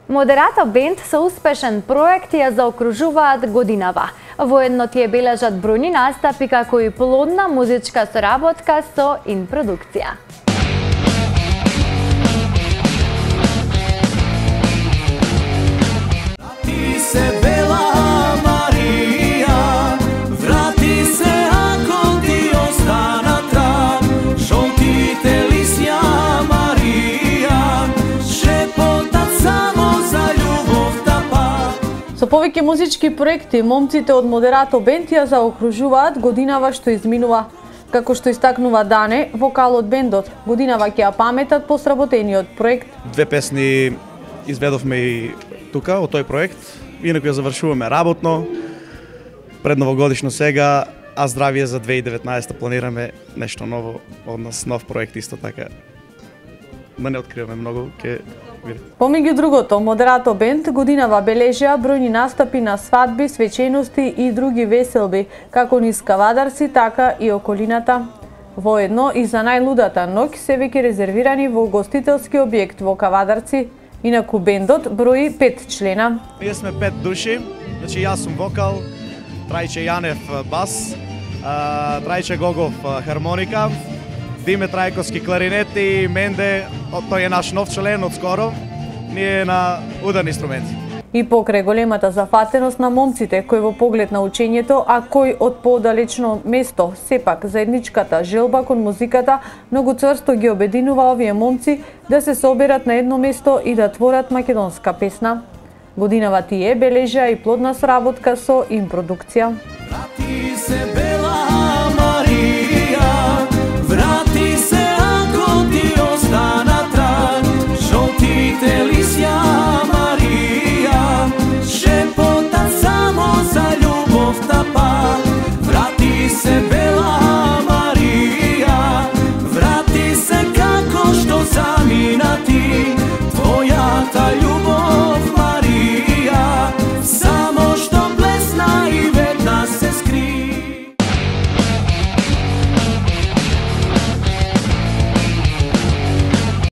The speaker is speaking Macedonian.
Moderato Band со успешен проект ја заокружуваат годинава. Воедно тие бележат бројни настапи како и плодна музичка соработка со Инпродукција. Со повеќе музички проекти, момците од Moderato Band ја заокружуваат годинава што изминува. Како што истакнува Дане, вокал од бендот, годинава ќе ја паметат по сработениот проект. 2 песни изведовме и тука, од тој проект. Инаку ја завршуваме работно. Пред новогодишно сега, а здравие за 2019 планираме нешто ново од нас, нов проект исто така. Да не откриваме многу, ќе види. Помеѓу другото, Moderato Band годинава бележија бројни настапи на свадби, свечености и други веселби, како низ Кавадарци, така и околината. Воедно и за најлудата ноќ се веќе резервирани во гостителски објект во Кавадарци. Инаку бендот брои 5 члена. Ние сме 5 души, значи јас сум вокал, Трајче Јанев бас, Трајче Гогов хармоника, Диме Трајковски кларинет и Менде, тој е наш нов член од скоро, ние на ударни инструменти. И покрај големата зафатеност на момците кој во поглед на учењето, а кој од подалечно место, сепак заедничката желба кон музиката многу цврсто ги обединува овие момци да се соберат на едно место и да творат македонска песна. Годинава тие бележа и плодна соработка со Инпродукција.